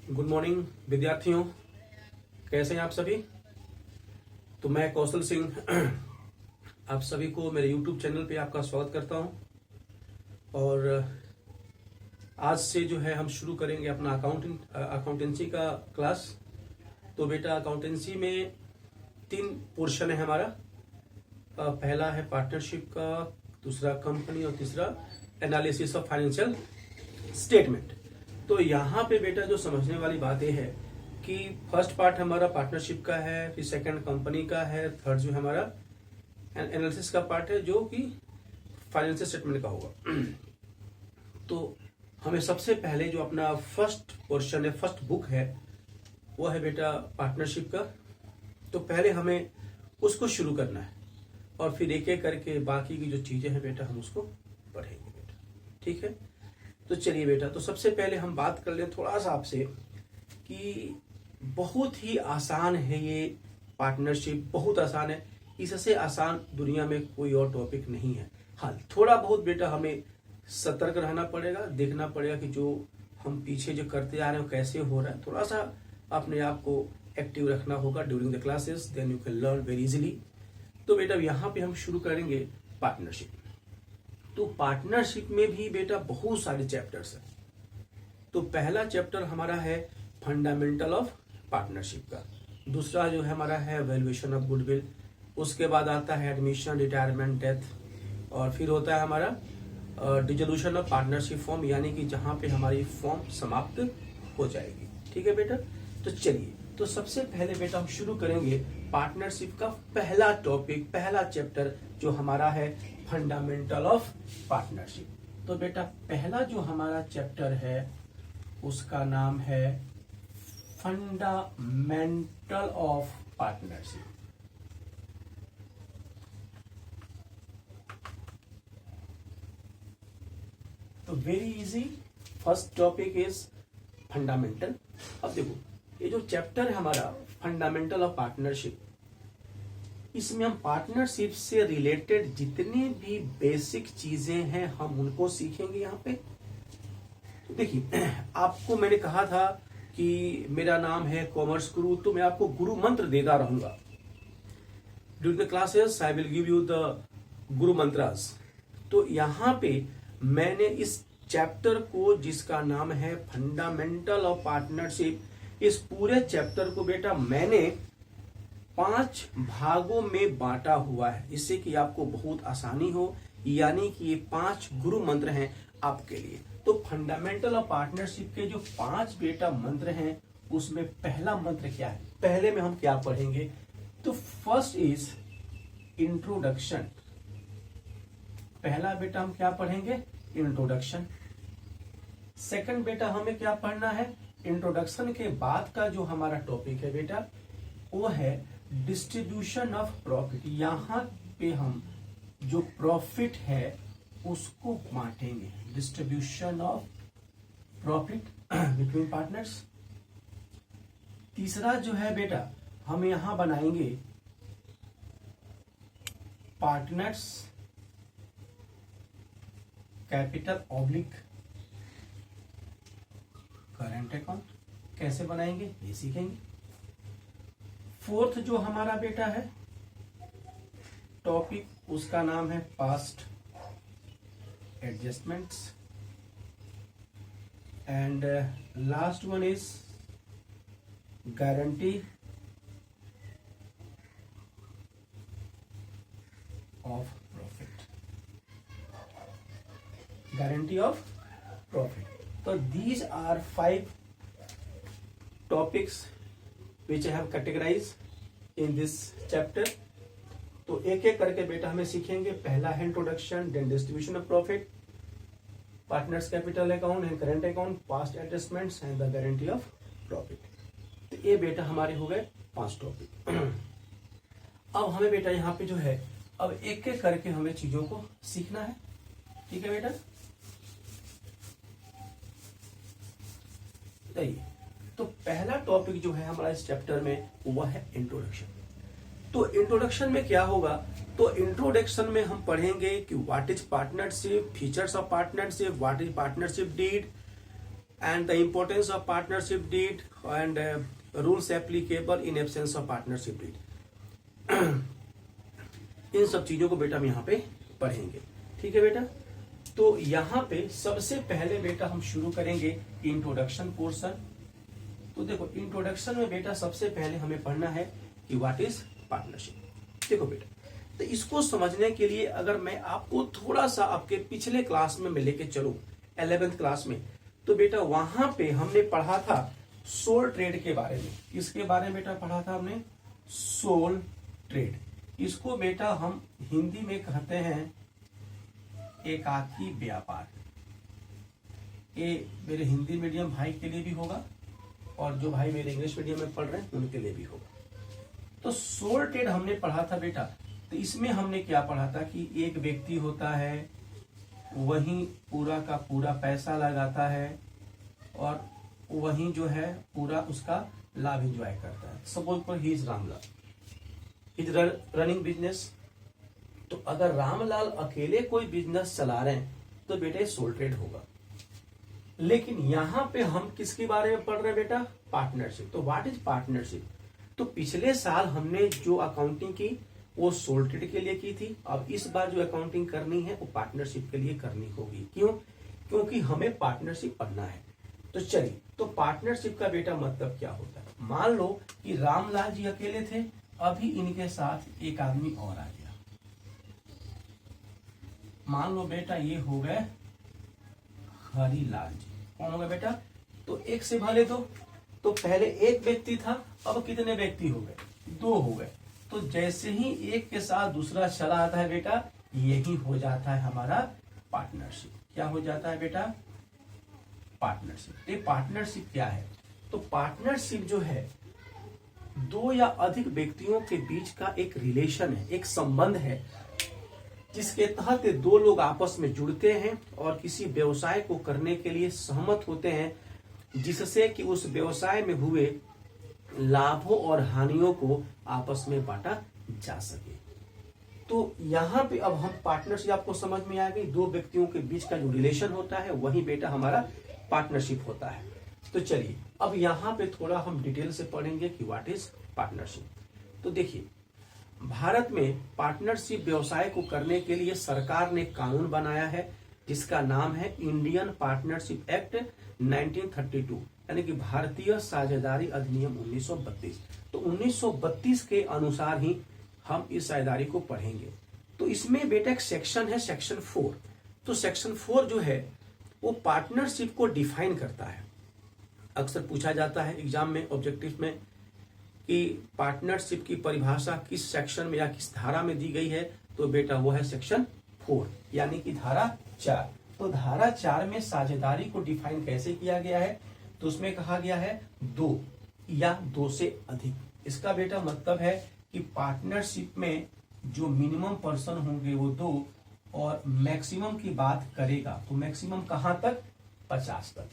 Good morning विद्यार्थियों, कैसे हैं आप सभी। तो मैं कौशल सिंह आप सभी को मेरे YouTube चैनल पे आपका स्वागत करता हूं। और आज से जो है हम शुरू करेंगे अपना अकाउंटेंसी का क्लास। तो बेटा अकाउंटेंसी में 3 पोर्शन है हमारा। पहला है पार्टनरशिप का, दूसरा कंपनी और तीसरा एनालिसिस ऑफ फाइनेंशियल स्टेटमेंट। तो यहाँ पे बेटा जो समझने वाली बात यह है कि फर्स्ट पार्ट हमारा पार्टनरशिप का है, फिर सेकंड कंपनी का है, थर्ड जो हमारा एनालिसिस का पार्ट है जो कि फाइनेंशियल स्टेटमेंट का होगा। तो हमें सबसे पहले जो अपना फर्स्ट पोर्शन है, फर्स्ट बुक है, वो है बेटा पार्टनरशिप का। तो पहले हमें उसको शुरू करना है और फिर एक एक करके बाकी की जो चीजें हैं बेटा हम उसको पढ़ेंगे बेटा, ठीक है। तो चलिए बेटा, तो सबसे पहले हम बात कर लें थोड़ा सा आपसे कि बहुत ही आसान है ये पार्टनरशिप, बहुत आसान है। इससे आसान दुनिया में कोई और टॉपिक नहीं है। हाँ, थोड़ा बहुत बेटा हमें सतर्क रहना पड़ेगा, देखना पड़ेगा कि जो हम पीछे जो करते आ रहे हैं कैसे हो रहा है। थोड़ा सा अपने आप को एक्टिव रखना होगा during the classes, then you can learn very easily. तो बेटा यहाँ पे हम शुरू करेंगे पार्टनरशिप। तो पार्टनरशिप में भी बेटा बहुत सारे चैप्टर्स हैं। तो पहला चैप्टर हमारा है फंडामेंटल ऑफ पार्टनरशिप का, दूसरा जो है हमारा है वैल्यूएशन ऑफ गुडविल, उसके बाद आता है एडमिशन, रिटायरमेंट, डेथ, और फिर होता है हमारा डिसोल्यूशन ऑफ पार्टनरशिप फॉर्म, यानी कि जहां पे हमारी फॉर्म समाप्त हो जाएगी। ठीक है बेटा, तो चलिए, तो सबसे पहले बेटा हम शुरू करेंगे पार्टनरशिप का पहला टॉपिक, पहला चैप्टर जो हमारा है फंडामेंटल ऑफ पार्टनरशिप। तो बेटा पहला जो हमारा चैप्टर है उसका नाम है फंडामेंटल ऑफ पार्टनरशिप। तो very easy, first topic is fundamental. अब देखो, ये जो चैप्टर है हमारा फंडामेंटल ऑफ पार्टनरशिप, इसमें हम पार्टनरशिप से रिलेटेड जितनी भी बेसिक चीजें हैं हम उनको सीखेंगे यहाँ पे। तो देखिए, आपको मैंने कहा था कि मेरा नाम है कॉमर्स गुरु, तो मैं आपको गुरु मंत्र देता रहूंगा during the classes. I will give you the गुरु मंत्रास। तो यहाँ पे मैंने इस चैप्टर को, जिसका नाम है फंडामेंटल ऑफ पार्टनरशिप, इस पूरे चैप्टर को बेटा मैंने 5 भागों में बांटा हुआ है, जिससे कि आपको बहुत आसानी हो। यानी कि ये 5 गुरु मंत्र हैं आपके लिए। तो फंडामेंटल ऑफ पार्टनरशिप के जो 5 बेटा मंत्र हैं, उसमें पहला मंत्र क्या है, पहले में हम क्या पढ़ेंगे। तो फर्स्ट इज इंट्रोडक्शन। पहला बेटा हम क्या पढ़ेंगे, इंट्रोडक्शन। सेकंड बेटा हमें क्या पढ़ना है, इंट्रोडक्शन के बाद का जो हमारा टॉपिक है बेटा वो है डिस्ट्रीब्यूशन ऑफ प्रॉफिट। यहां पे हम जो प्रॉफिट है उसको बांटेंगे, distribution of profit between partners. तीसरा जो है बेटा हम यहां बनाएंगे partners capital oblique current account. कैसे बनाएंगे ये सीखेंगे। फोर्थ जो हमारा बेटा है टॉपिक, उसका नाम है past adjustments. And last one is guarantee of profit, guarantee of profit. तो these are 5 topics which I have categorized in this chapter। तो एक एक करके बेटा हमें सीखेंगे। पहला है introduction, then distribution of profit, partners capital account and current account, past adjustments and the guarantee of profit. तो ये बेटा हमारे हो गए 5 टॉपिक। अब हमें बेटा यहाँ पे जो है अब एक एक करके हमें चीजों को सीखना है। ठीक है बेटा, तो पहला टॉपिक जो है हमारा इस चैप्टर में वो है इंट्रोडक्शन। तो इंट्रोडक्शन में क्या होगा, तो इंट्रोडक्शन में हम पढ़ेंगे कि what is partnership, features of partnership, what is partnership deed, and the importance of partnership deed and rules applicable in absence of partnership deed. इन सब चीजों को बेटा हम यहाँ पे पढ़ेंगे, ठीक है बेटा। तो यहाँ पे सबसे पहले बेटा हम शुरू करेंगे इंट्रोडक्शन पोर्शन। तो देखो इंट्रोडक्शन में बेटा सबसे पहले हमें पढ़ना है कि व्हाट इज पार्टनरशिप। देखो बेटा, तो इसको समझने के लिए अगर मैं आपको थोड़ा सा आपके पिछले क्लास में मैं लेके चलूं 11th क्लास में, तो बेटा वहां पे हमने पढ़ा था सोल ट्रेड के बारे में। इसके बारे में बेटा पढ़ा था हमने सोल ट्रेड। इसको बेटा हम हिंदी में कहते हैं एकाकी व्यापार। ये मेरे हिंदी मीडियम भाई के लिए भी होगा और जो भाई मेरे इंग्लिश मीडियम में पढ़ रहे हैं उनके लिए भी होगा। तो सोल ट्रेड हमने पढ़ा था बेटा। तो इसमें हमने क्या पढ़ा था कि एक व्यक्ति होता है, वही पूरा का पूरा पैसा लगाता है और वही जो है पूरा उसका लाभ एंजॉय करता है। सपोज पर he is Ramlal, is running business. तो अगर रामलाल अकेले कोई बिजनेस चला रहे हैं तो बेटा सोल ट्रेड होगा। लेकिन यहां पे हम किसके बारे में पढ़ रहे हैं बेटा? पार्टनरशिप। तो व्हाट इज पार्टनरशिप? तो पिछले साल हमने जो अकाउंटिंग की वो सोल ट्रेड के लिए की थी। अब इस बार जो अकाउंटिंग करनी है वो पार्टनरशिप के लिए करनी होगी। क्यों? क्योंकि हमें पार्टनरशिप पढ़ना है। तो चलिए, तो पार्टनरशिप का बेटा मतलब क्या होता है? मान लो कि रामलाल जी अकेले थे, अभी इनके साथ एक आदमी और आ गया। मान लो बेटा ये हो गए हरिलाल जी। कौन होगा बेटा? तो एक से भले दो। तो पहले एक व्यक्ति था, अब कितने व्यक्ति हो गए? 2 हो गए। तो जैसे ही एक के साथ दूसरा चला आता है बेटा, यही हो जाता है हमारा पार्टनरशिप। क्या हो जाता है बेटा? पार्टनरशिप। ये पार्टनरशिप क्या है? तो पार्टनरशिप जो है 2 या अधिक व्यक्तियों के बीच का एक रिलेशन है, एक संबंध है, जिसके तहत 2 लोग आपस में जुड़ते हैं और किसी व्यवसाय को करने के लिए सहमत होते हैं, जिससे कि उस व्यवसाय में हुए लाभों और हानियों को आपस में बांटा जा सके। तो यहाँ पे अब हम पार्टनरशिप आपको समझ में आ गई। 2 व्यक्तियों के बीच का जो रिलेशन होता है वही बेटा हमारा पार्टनरशिप होता है। तो चलिए अब यहाँ पे थोड़ा हम डिटेल से पढ़ेंगे कि व्हाट इज पार्टनरशिप। तो देखिए, भारत में पार्टनरशिप व्यवसाय को करने के लिए सरकार ने कानून बनाया है जिसका नाम है इंडियन पार्टनरशिप एक्ट 1932, यानी कि भारतीय साझेदारी अधिनियम 1932। तो 1932 के अनुसार ही हम इस साझेदारी को पढ़ेंगे। तो इसमें बेटा एक सेक्शन है, सेक्शन 4। तो सेक्शन 4 जो है वो पार्टनरशिप को डिफाइन करता है। अक्सर पूछा जाता है एग्जाम में, ऑब्जेक्टिव में, कि पार्टनरशिप की परिभाषा किस सेक्शन में या किस धारा में दी गई है। तो बेटा वो है सेक्शन 4, यानी कि धारा 4। तो धारा 4 में साझेदारी को डिफाइन कैसे किया गया है? तो उसमें कहा गया है 2 या 2 से अधिक। इसका बेटा मतलब है कि पार्टनरशिप में जो मिनिमम पर्सन होंगे वो 2 और मैक्सिमम की बात करेगा तो मैक्सिमम कहां तक? 50 तक।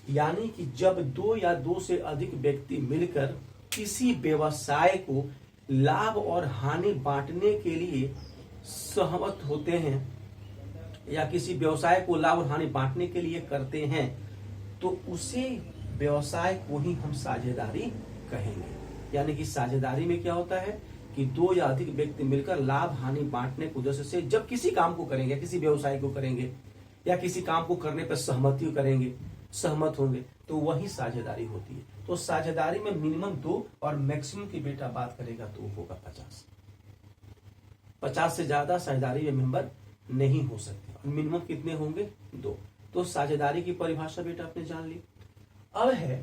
यानी कि जब 2 या 2 से अधिक व्यक्ति मिलकर किसी व्यवसाय को लाभ और हानि बांटने के लिए सहमत होते हैं या किसी व्यवसाय को लाभ और हानि बांटने के लिए करते हैं, तो उसे व्यवसाय को ही हम साझेदारी कहेंगे। यानी कि साझेदारी में क्या होता है कि 2 या अधिक व्यक्ति मिलकर लाभ हानि बांटने के उद्देश्य से जब किसी काम को करेंगे, किसी व्यवसाय को करेंगे या किसी काम को करने पर सहमति करेंगे, सहमत होंगे, तो वही साझेदारी होती है। तो साझेदारी में मिनिमम 2 और मैक्सिमम की बेटा बात करेगा तो होगा 50। 50 से ज्यादा साझेदारी में मेंबर नहीं हो सकते। और मिनिमम कितने होंगे? 2। तो साझेदारी की परिभाषा बेटा आपने जान ली। अब है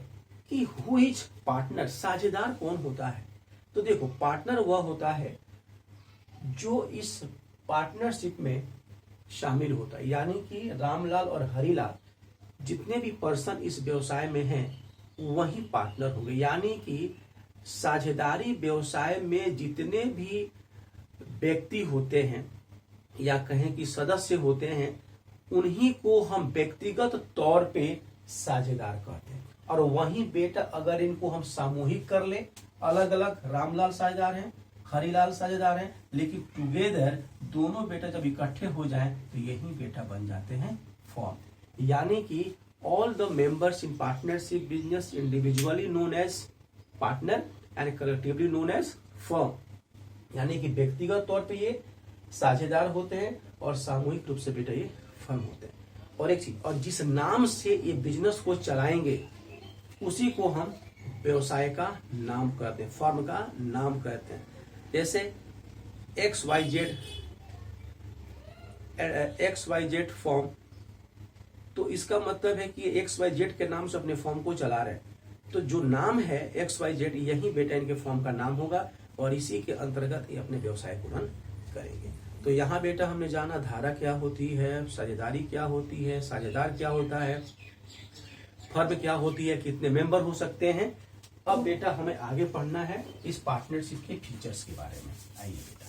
कि हु इज पार्टनर? साझेदार कौन होता है? तो देखो, पार्टनर वह होता है जो इस पार्टनरशिप में शामिल होता है। यानी कि रामलाल और हरिलाल जितने भी पर्सन इस व्यवसाय में हैं वही पार्टनर होंगे। यानी कि साझेदारी व्यवसाय में जितने भी व्यक्ति होते हैं या कहें कि सदस्य होते हैं, उन्हीं को हम व्यक्तिगत तौर पे साझेदार कहते हैं। और वहीं बेटा अगर इनको हम सामूहिक कर ले, अलग अलग रामलाल साझेदार हैं, हरिलाल साझेदार हैं, लेकिन टुगेदर दोनों बेटा जब इकट्ठे हो जाएं तो यही बेटा बन जाते हैं फॉर्म। यानी कि all the members in partnership business individually known as partner and collectively known as firm. यानी कि व्यक्तिगत तौर पे ये साझेदार होते हैं और सामूहिक रूप से बेटा ये फर्म होते हैं। और एक चीज, और जिस नाम से ये बिजनेस को चलाएंगे उसी को हम व्यवसाय का नाम कहते हैं, फर्म का नाम कहते हैं। जैसे XYZ फर्म, तो इसका मतलब है कि XYZ के नाम से अपने फर्म को चला रहे हैं। तो जो नाम है XYZ, यही बेटा इनके फर्म का नाम होगा और इसी के अंतर्गत ये अपने व्यवसाय को रन करेंगे। तो यहाँ बेटा हमने जाना धारा क्या होती है, साझेदारी क्या होती है, साझेदार क्या होता है, फर्म क्या होती है, कितने मेंबर हो सकते हैं। अब बेटा हमें आगे पढ़ना है इस पार्टनरशिप के फीचर्स के बारे में। आइए बेटा,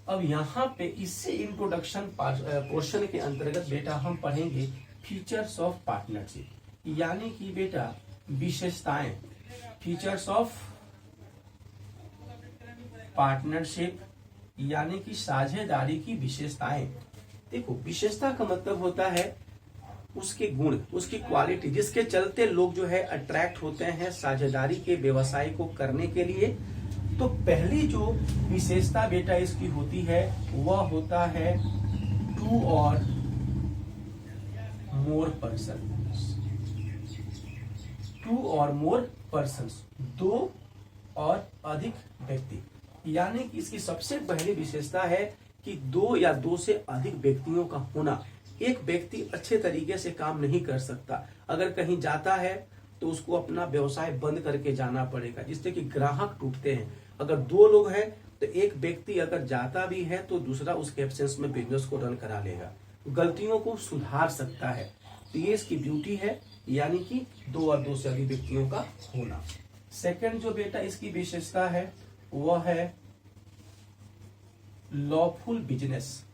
अब यहाँ पे इससे इंट्रोडक्शन पोर्शन के अंतर्गत बेटा हम पढ़ेंगे फीचर्स ऑफ पार्टनरशिप, यानी कि बेटा विशेषताएं, फीचर्स ऑफ पार्टनरशिप यानी कि साझेदारी की विशेषताएं। देखो, विशेषता का मतलब होता है उसके गुण, उसकी क्वालिटी, जिसके चलते लोग जो है अट्रैक्ट होते हैं साझेदारी के व्यवसाय को करने के लिए। तो पहली जो विशेषता बेटा इसकी होती है वह होता है 2 और मोर पर्सन, 2 और मोर पर्सन, 2 और अधिक व्यक्ति। यानी कि इसकी सबसे पहली विशेषता है कि 2 या 2 से अधिक व्यक्तियों का होना। एक व्यक्ति अच्छे तरीके से काम नहीं कर सकता, अगर कहीं जाता है तो उसको अपना व्यवसाय बंद करके जाना पड़ेगा, जिससे कि ग्राहक टूटते हैं। अगर 2 लोग हैं तो एक व्यक्ति अगर जाता भी है तो दूसरा उसके एब्सेंस में बिजनेस को रन करा लेगा, गलतियों को सुधार सकता है। तो ये इसकी ब्यूटी है, यानी कि 2 और 2 से अधिक व्यक्तियों का होना। सेकंड जो बेटा इसकी विशेषता है वह है लॉफुल बिजनेस,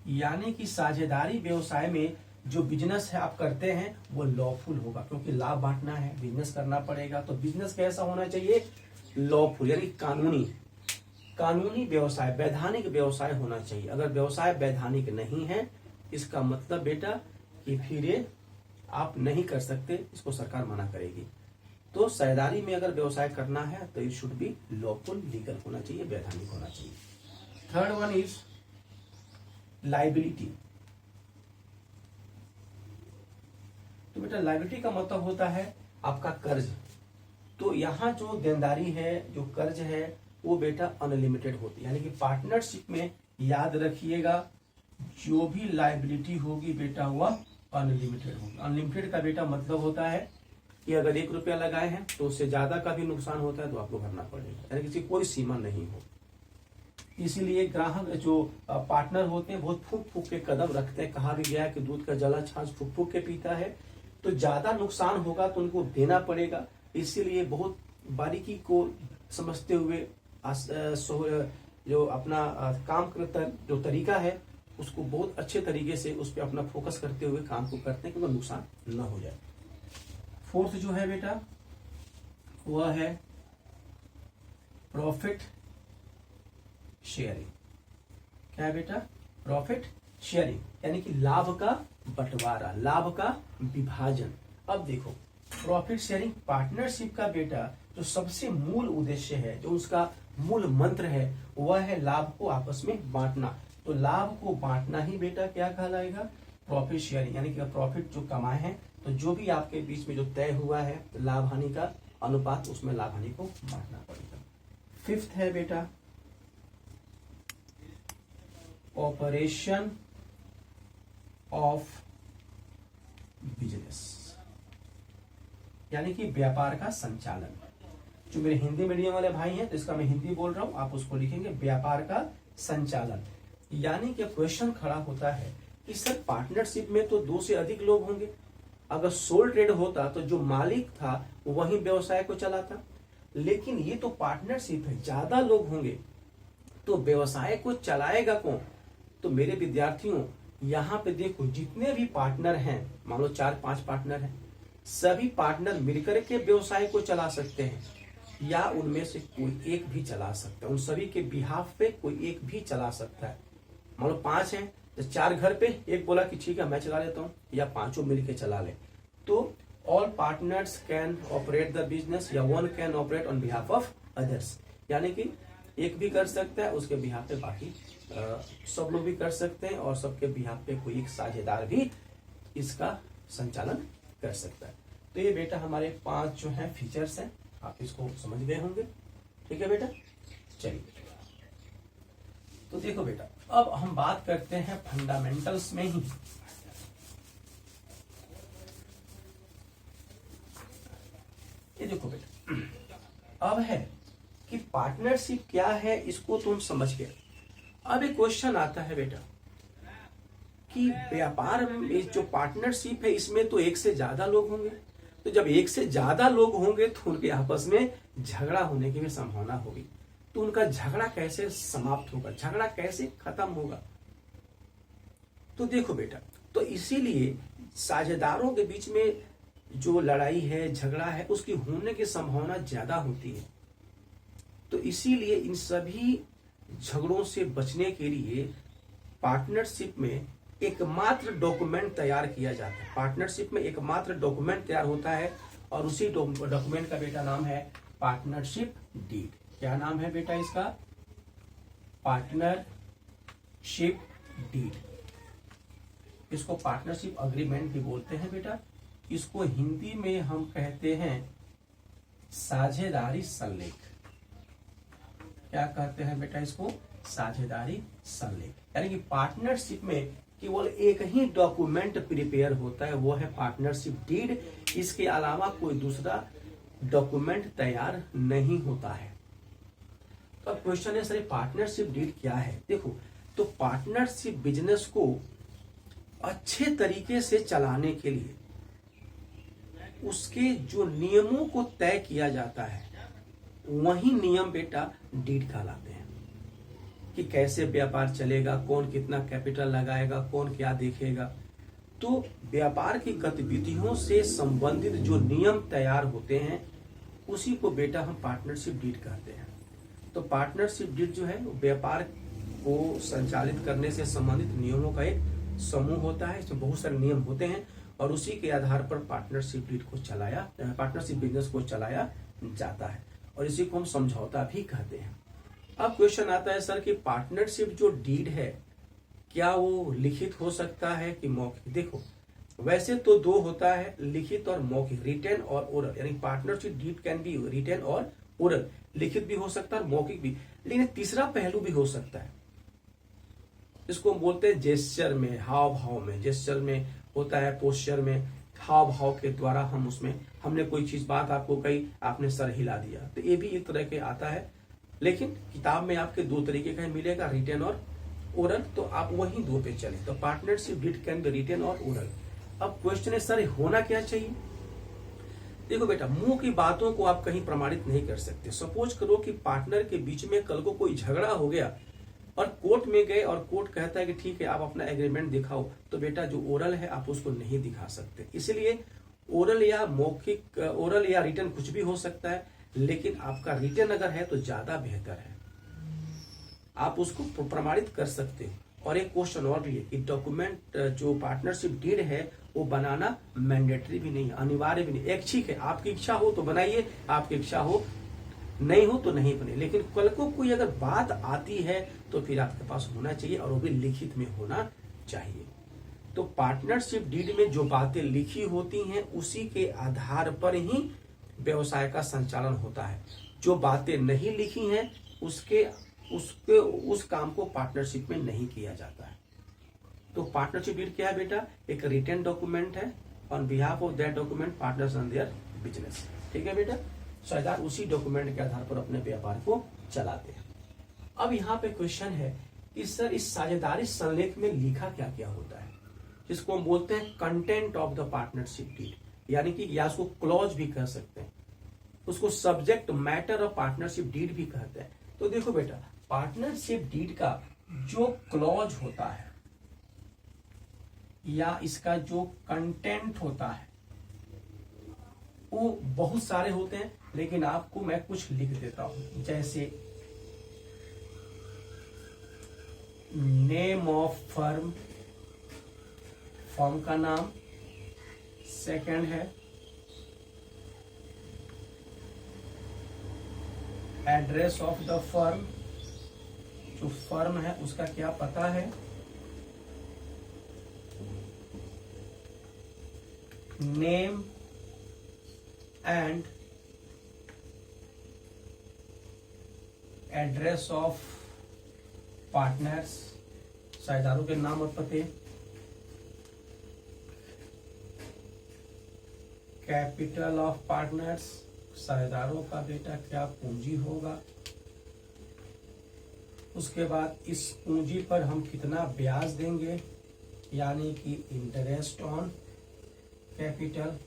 यानी कि साझेदारी व्यवसाय में जो बिजनेस है आप करते हैं वो लॉफुल होगा, क्योंकि लाभ बांटना है, बिजनेस करना पड़ेगा। तो बिजनेस कैसा होना चाहिए? लॉफुल, यानी कानूनी व्यवसाय, वैधानिक व्यवसाय होना चाहिए। अगर व्यवसाय वैधानिक नहीं है इसका मतलब बेटा कि फिर ये आप नहीं कर सकते, इसको सरकार मना करेगी। तो साझेदारी में अगर व्यवसाय करना है तो it should be lawful, legal होना चाहिए, वैधानिक होना चाहिए। Third one is liability. तो बेटा लायबिलिटी का मतलब होता है आपका कर्ज। तो यहाँ जो देनदारी है, जो कर्ज है, वो बेटा अनलिमिटेड होती है। यानी कि पार्टनरशिप में याद रखिएगा जो भी लायबिलिटी होगी बेटा वह अनलिमिटेड होगी। अनलिमिटेड का बेटा मतलब होता है कि अगर 1 रुपया लगाए हैं तो उससे ज्यादा का भी नुकसान होता है तो आपको भरना पड़ेगा, यानी किसी कोई सीमा नहीं हो। इसीलिए ग्राहक जो पार्टनर होते हैं बहुत फूक फूक के कदम रखते हैं। कहा भी गया है कि दूध का जला छाछ फूक फूक के पीता है, तो ज्यादा नुकसान होगा तो उनको देना पड़ेगा। इसीलिए बहुत बारीकी को समझते हुए जो अपना काम करता जो तरीका है उसको बहुत अच्छे तरीके से उस पर अपना फोकस करते हुए काम को करते हैं कि वो नुकसान न हो जाए। फोर्थ जो है बेटा वह है प्रॉफिट शेयरिंग। क्या है बेटा? प्रॉफिट शेयरिंग, यानी कि लाभ का बंटवारा, लाभ का विभाजन। अब देखो, प्रॉफिट शेयरिंग पार्टनरशिप का बेटा जो सबसे मूल उद्देश्य है, जो उसका मूल मंत्र है, वह है लाभ को आपस में बांटना। तो लाभ को बांटना ही बेटा क्या कहलाएगा? Profit sharing. यानी कि प्रॉफिट जो कमाए हैं तो जो भी आपके बीच में जो तय हुआ है लाभ हानि का अनुपात, उसमें लाभ हानि को बांटना पड़ेगा। फिफ्थ है बेटा ऑपरेशन ऑफ बिजनेस, यानी कि व्यापार का संचालन। जो मेरे हिंदी मीडियम वाले भाई हैं तो इसका मैं हिंदी बोल रहा हूं, आप उसको लिखेंगे व्यापार का संचालन। यानी कि क्वेश्चन खड़ा होता है कि सर पार्टनरशिप में तो 2 से अधिक लोग होंगे, अगर सोल ट्रेड होता तो जो मालिक था वही व्यवसाय को चलाता, लेकिन ये तो पार्टनरशिप है, ज्यादा लोग होंगे तो व्यवसाय को चलाएगा कौन? तो मेरे विद्यार्थियों यहाँ पे देखो, जितने भी पार्टनर हैं, मान लो 4-5 पार्टनर हैं, सभी पार्टनर मिलकर के व्यवसाय को चला सकते हैं या उनमें से कोई एक भी चला सकता है। उन सभी के बिहाफ पे कोई एक भी चला सकता है। मान लो 5 हैं तो 4 घर पे, एक बोला कि ठीक है मैं चला लेता हूँ, या 5 मिलके चला ले, तो all partners can operate the business, या one can operate on behalf of others, यानी कि एक भी कर सकता है, उसके बिहाफ पे बाकी सब लोग भी कर सकते हैं, और सबके बिहाफ पे कोई एक साझेदार भी इसका संचालन कर सकता है। तो ये बेटा हमारे 5 जो है फीचर्स हैं, आप इसको समझ गए होंगे। ठीक है बेटा, चलिए तो देखो बेटा, अब हम बात करते हैं फंडामेंटल्स में ही। ये देखो बेटा, अब है कि पार्टनरशिप क्या है, इसको तुम समझ गए। अब एक क्वेश्चन आता है बेटा कि व्यापार में जो पार्टनरशिप है, इसमें तो एक से ज्यादा लोग होंगे, तो जब एक से ज्यादा लोग होंगे तो उनके आपस में झगड़ा होने की भी संभावना होगी। तो उनका झगड़ा कैसे समाप्त होगा, झगड़ा कैसे खत्म होगा? तो देखो बेटा, तो इसीलिए साझेदारों के बीच में जो लड़ाई है, झगड़ा है, उसकी होने की संभावना ज्यादा होती है। तो इसीलिए इन सभी झगड़ों से बचने के लिए पार्टनरशिप में एकमात्र डॉक्यूमेंट तैयार किया जाता है। पार्टनरशिप में एकमात्र डॉक्यूमेंट तैयार होता है, और उसी डॉक्यूमेंट का बेटा नाम है पार्टनरशिप डीड। क्या नाम है बेटा इसका? Partnership deed. इसको पार्टनरशिप अग्रीमेंट भी बोलते हैं बेटा। इसको हिंदी में हम कहते हैं साझेदारी संलेख। क्या कहते हैं बेटा इसको? साझेदारी संलेख। यानी कि पार्टनरशिप में केवल एक ही डॉक्यूमेंट प्रिपेयर होता है, वो है पार्टनरशिप डीड। इसके अलावा कोई दूसरा डॉक्यूमेंट तैयार नहीं होता है। तो अब क्वेश्चन है सर पार्टनरशिप डीड क्या है? देखो, तो पार्टनरशिप बिजनेस को अच्छे तरीके से चलाने के लिए उसके जो नियमों को तय किया जाता है, वही नियम बेटा डीड कहलाते हैं। कि कैसे व्यापार चलेगा, कौन कितना कैपिटल लगाएगा, कौन क्या देखेगा। तो व्यापार की गतिविधियों से संबंधित जो नियम तैयार होते हैं, उसी को बेटा हम पार्टनरशिप डीड कहते हैं। तो पार्टनरशिप डीड जो है व्यापार को संचालित करने से संबंधित नियमों का एक समूह होता है। इसमें बहुत सारे नियम होते हैं, और उसी के आधार पर पार्टनरशिप डीड को पार्टनरशिप बिजनेस को चलाया जाता है, और इसी को हम समझौता भी कहते हैं। अब क्वेश्चन आता है सर कि पार्टनरशिप जो डीड है, क्या वो लिखित हो सकता है कि मौखिक? देखो, वैसे तो 2 होता है, लिखित और मौखिक, रिटन और ओरल। यानी partnership deed can be written और ओरल, लिखित भी हो सकता है और मौखिक भी। लेकिन तीसरा पहलू भी हो सकता है, इसको हम बोलते हैं जेस्चर में, हाव भाव में। जेस्चर में होता है, पोस्चर में, हाव भाव के द्वारा हम उसमें, हमने कोई चीज बात आपको कही, आपने सर हिला दिया, तो ये भी एक तरह के आता है। लेकिन किताब में आपके 2 तरीके का मिलेगा, रिटन और ओरल, तो आप वही 2 पे चले। तो partnership deed can be written और ओरल। अब क्वेश्चन है सर होना क्या चाहिए? देखो बेटा, मुंह की बातों को आप कहीं प्रमाणित नहीं कर सकते। सपोज करो कि पार्टनर के बीच में कल को कोई झगड़ा हो गया और कोर्ट में गए, और कोर्ट कहता है कि ठीक है आप अपना एग्रीमेंट दिखाओ, तो बेटा जो ओरल है आप उसको नहीं दिखा सकते। इसलिए ओरल या मौखिक, ओरल या रिटन कुछ भी हो सकता है, लेकिन आपका रिटन अगर है तो ज्यादा बेहतर है, आप उसको प्रमाणित कर सकते हो। और एक क्वेश्चन और भी है कि डॉक्यूमेंट जो पार्टनरशिप डीड है वो बनाना मैंडेटरी भी नहीं, अनिवार्य भी नहीं। एक ठीक है, आपकी इच्छा हो तो बनाइए, आपकी इच्छा हो नहीं हो तो नहीं बने, लेकिन कल को कोई अगर बात आती है तो फिर आपके पास होना चाहिए, और वो भी लिखित में होना चाहिए। तो पार्टनरशिप डीड में जो बातें लिखी होती हैं, उसी के आधार पर ही व्यवसाय का संचालन होता है। जो बातें नहीं लिखी हैं, उस काम को पार्टनरशिप में नहीं किया जाता है। तो पार्टनरशिप डीड क्या है बेटा? एक रिटन डॉक्यूमेंट है, on behalf of that document partners run their business. ठीक है बेटा, साझेदार उसी डॉक्यूमेंट के आधार पर अपने व्यापार को चलाते हैं। अब यहाँ पे क्वेश्चन है कि सर इस साझेदारी संलेख में लिखा क्या क्या होता है, जिसको हम बोलते हैं content of the partnership deed, यानी कि या उसको क्लॉज भी कह सकते हैं, उसको subject matter of partnership deed भी कहते हैं। तो देखो बेटा, पार्टनरशिप डीड का जो क्लॉज होता है या इसका जो कंटेंट होता है वो बहुत सारे होते हैं, लेकिन आपको मैं कुछ लिख देता हूं। जैसे नेम ऑफ फर्म, फर्म का नाम, सेकंड है एड्रेस ऑफ द फर्म, जो फर्म है उसका क्या पता है, name and address of partners, साझेदारों के नाम और पते, कैपिटल ऑफ पार्टनर्स, साझेदारों का बेटा क्या पूंजी होगा, उसके बाद इस पूंजी पर हम कितना ब्याज देंगे, यानी कि इंटरेस्ट ऑन कैपिटल,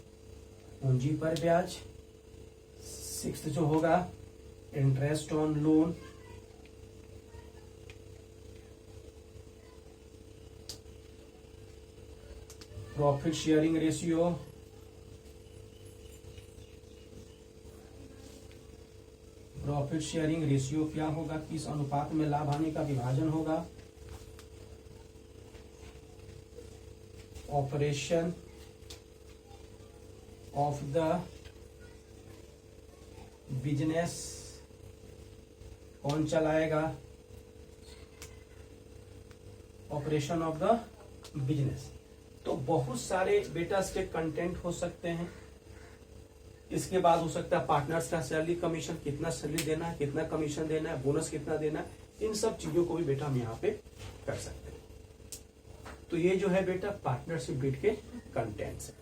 पूंजी पर ब्याज। सिक्स्थ जो होगा interest on loan, profit sharing ratio, profit sharing ratio क्या होगा, किस अनुपात में लाभ हानि का विभाजन होगा, ऑपरेशन ऑफ द बिजनेस कौन चलाएगा, ऑपरेशन ऑफ द बिजनेस। तो बहुत सारे बेटा इसके कंटेंट हो सकते हैं। इसके बाद हो सकता है पार्टनर्स का सैलरी कमीशन, कितना सैलरी देना है, कितना कमीशन देना है, बोनस कितना देना है, इन सब चीजों को भी बेटा हम यहाँ पे कर सकते हैं। तो ये जो है बेटा पार्टनरशिप डीड के कंटेंट्स है,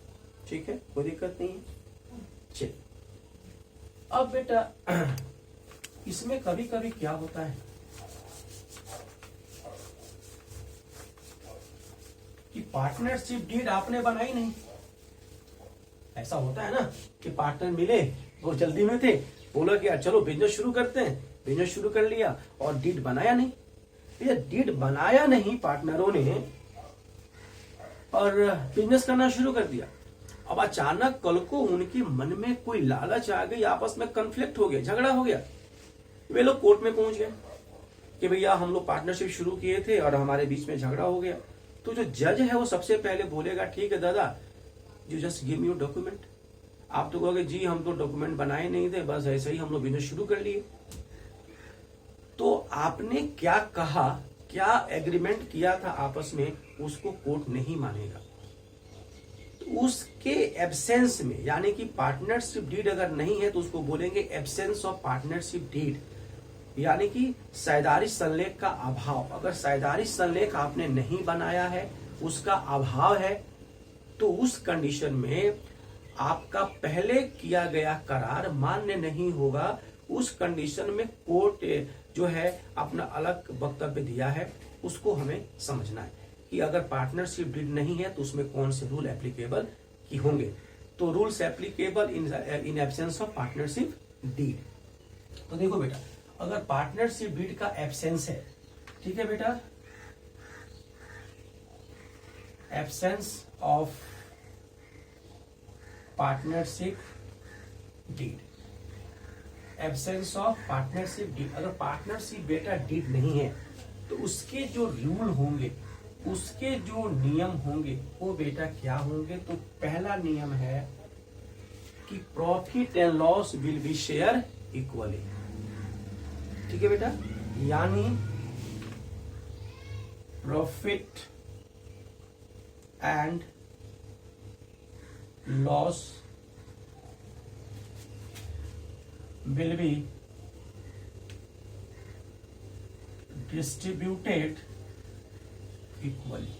ठीक है, कोई दिक्कत नहीं है। चलिए अब बेटा इसमें कभी कभी क्या होता है कि पार्टनरशिप डीड आपने बनाई नहीं। ऐसा होता है ना कि पार्टनर मिले, वो जल्दी में थे, बोला कि यार चलो बिजनेस शुरू करते हैं, बिजनेस शुरू कर लिया और डीड बनाया नहीं। ये डीड बनाया नहीं पार्टनरों ने और बिजनेस करना शुरू कर दिया। अब अचानक कल को उनके मन में कोई लालच आ गई, आपस में कन्फ्लिक्ट हो गया, झगड़ा हो गया, वे लोग कोर्ट में पहुंच गए कि भैया हम लोग पार्टनरशिप शुरू किए थे और हमारे बीच में झगड़ा हो गया। तो जो जज है वो सबसे पहले बोलेगा ठीक है दादा, you just give me your document. आप तो कहोगे जी हम तो डॉक्यूमेंट बनाए नहीं थे, बस ऐसे ही हम लोग बिजनेस शुरू कर लिए। तो आपने क्या कहा, क्या एग्रीमेंट किया था आपस में, उसको कोर्ट नहीं मानेगा। तो उसके एब्सेंस में, यानी कि पार्टनरशिप डीड अगर नहीं है तो उसको बोलेंगे एब्सेंस ऑफ पार्टनरशिप डीड, यानी कि साझेदारी संलेख का अभाव। अगर साझेदारी संलेख आपने नहीं बनाया है, उसका अभाव है, तो उस कंडीशन में आपका पहले किया गया करार मान्य नहीं होगा। उस कंडीशन में कोर्ट जो है अपना अलग वक्तव्य दिया है, उसको हमें समझना है कि अगर पार्टनरशिप डीड नहीं है तो उसमें कौन से रूल एप्लीकेबल की होंगे। तो rules applicable in absence of partnership deed. तो देखो बेटा, अगर पार्टनरशिप डीड का एब्सेंस है, ठीक है बेटा, absence of partnership deed, absence of partnership deed. अगर पार्टनरशिप बेटा डीड नहीं है तो उसके जो रूल होंगे, उसके जो नियम होंगे वो बेटा क्या होंगे। तो पहला नियम है कि profit and loss will be share equally, ठीक है बेटा, यानी profit and loss will be distributed equally।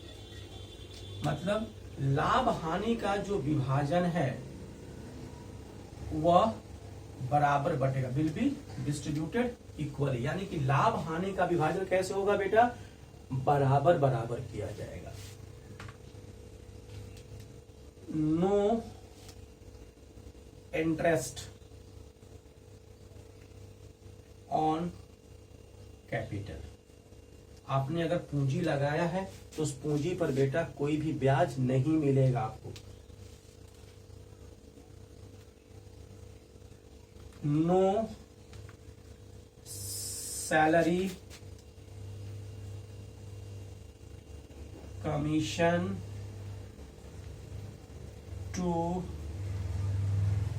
मतलब लाभ हानि का जो विभाजन है वह बराबर बटेगा, will be distributed equally, यानी कि लाभ हानि का विभाजन कैसे होगा बेटा, बराबर बराबर किया जाएगा। No interest on capital. आपने अगर पूंजी लगाया है तो उस पूंजी पर बेटा कोई भी ब्याज नहीं मिलेगा आपको। No salary commission to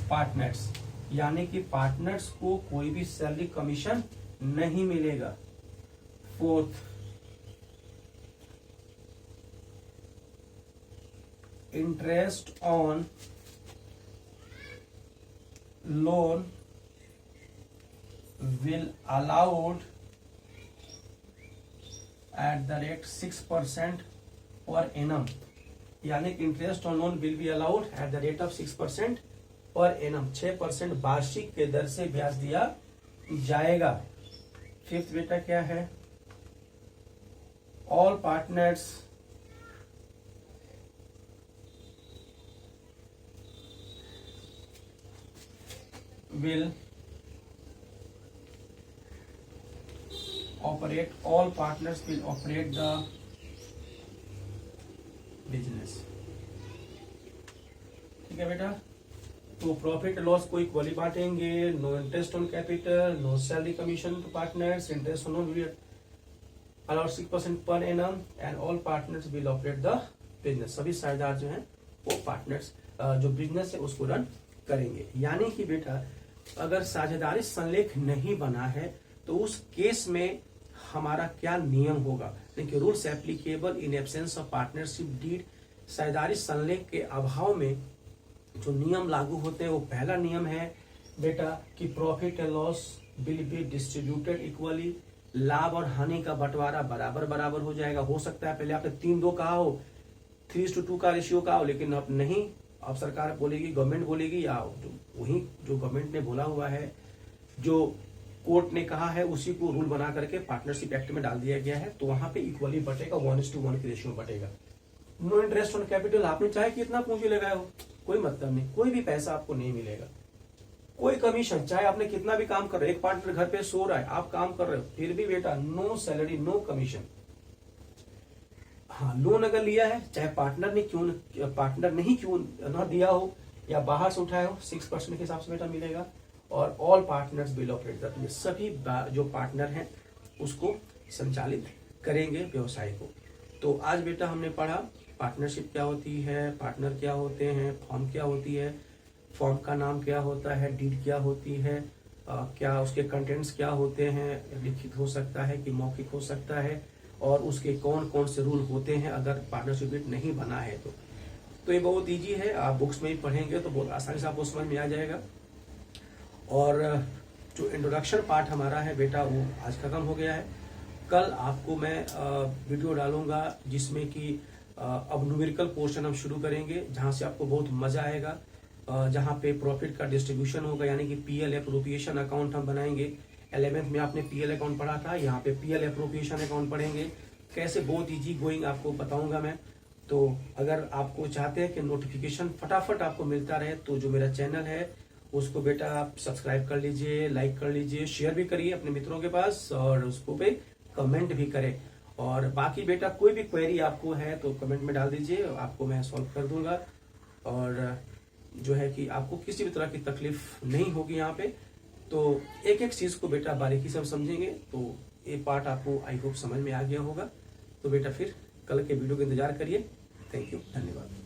partners, यानी कि पार्टनर्स को कोई भी सैलरी कमीशन नहीं मिलेगा। Fourth, interest on loan will allowed at the rate 6% per annum, यानी कि interest on loan will be allowed at the rate of 6% per annum, 6% वार्षिक के दर से ब्याज दिया जाएगा। फिफ्थ बेटा क्या है, all partners will operate, all partners will operate the business। ठीक है बेटा, तो प्रॉफिट लॉस को इक्वली बांटेंगे, no interest on capital, no salary commission to partners, interest on loan allowed 6% per annum and all partners will operate the business. सभी साझेदार जो हैं वो पार्टनर्स जो बिजनेस है उसको रन करेंगे। यानी कि बेटा अगर साझेदारी संलेख नहीं बना है तो उस केस में हमारा क्या नियम होगा। देखिए, rules applicable in absence of partnership deed, साझेदारी संलेख के अभाव में जो नियम लागू होते हैं वो पहला नियम है बेटा कि profit and loss will be distributed equally, लाभ और हानि का बंटवारा बराबर बराबर हो जाएगा। हो सकता है पहले आपने 3-2 कहा हो, 3:2 का रेशियो कहा हो, लेकिन अब नहीं, अब सरकार बोलेगी, गवर्नमेंट बोलेगी, या वही जो गवर्नमेंट ने बोला हुआ है, जो कोर्ट ने कहा है, उसी को रूल बना करके पार्टनरशिप एक्ट में डाल दिया गया है। तो वहां पे इक्वली बटेगा, 1:1 की रेशियो बटेगा। नो इंटरेस्ट ऑन कैपिटल, आपने चाहे कितना पूंजी लगाया हो, कोई मतलब नहीं, कोई भी पैसा आपको नहीं मिलेगा, कोई कमीशन, चाहे आपने कितना भी काम कर रहे हो, एक पार्टनर घर पे सो रहा है, आप काम कर रहे हो, फिर भी बेटा नो सैलरी, नो कमीशन। हाँ, लोन अगर लिया है, चाहे पार्टनर नहीं क्यों ना दिया हो या बाहर से उठाया हो, 6% के हिसाब से बेटा मिलेगा। और all partners will operate that, ये सभी जो पार्टनर हैं उसको संचालित करेंगे व्यवसाय को। तो आज बेटा हमने पढ़ा पार्टनरशिप क्या होती है, पार्टनर क्या होते हैं, फॉर्म क्या होती है, फॉर्म का नाम क्या होता है, डीड क्या होती है, क्या उसके कंटेंट्स क्या होते हैं, लिखित हो सकता है कि मौखिक हो सकता है, और उसके कौन कौन से रूल होते हैं अगर पार्टनरशिप डीड नहीं बना है तो ये बहुत ईजी है, आप बुक्स में ही पढ़ेंगे तो बहुत आसानी से आपको समझ में आ जाएगा। और जो इंट्रोडक्शन पार्ट हमारा है बेटा वो आज खत्म हो गया है। कल आपको मैं वीडियो डालूंगा जिसमें कि अब न्यूमेरिकल पोर्शन हम शुरू करेंगे, जहां से आपको बहुत मजा आएगा, जहां पे प्रॉफिट का डिस्ट्रीब्यूशन होगा, यानी कि पीएल एप्रोप्रिएशन अकाउंट हम बनाएंगे। 11th में आपने पीएल अकाउंट पढ़ा था, यहाँ पे पीएल एप्रोप्रिएशन अकाउंट पढ़ेंगे, कैसे बहुत इजी गोइंग आपको बताऊंगा मैं। तो अगर आपको चाहते हैं कि नोटिफिकेशन फटाफट आपको मिलता रहे तो जो मेरा चैनल है उसको बेटा आप सब्सक्राइब कर लीजिए, लाइक कर लीजिए, शेयर भी करिए अपने मित्रों के पास, और उसको पे कमेंट भी करें। और बाकी बेटा कोई भी क्वेरी आपको है तो कमेंट में डाल दीजिए, आपको मैं सॉल्व कर दूंगा। और जो है कि आपको किसी भी तरह की तकलीफ नहीं होगी यहाँ पे। तो एक एक चीज को बेटा बारीकी से हम समझेंगे, तो ये पार्ट आपको आई होप समझ में आ गया होगा। तो बेटा फिर कल के वीडियो का इंतजार करिए। थैंक यू, धन्यवाद।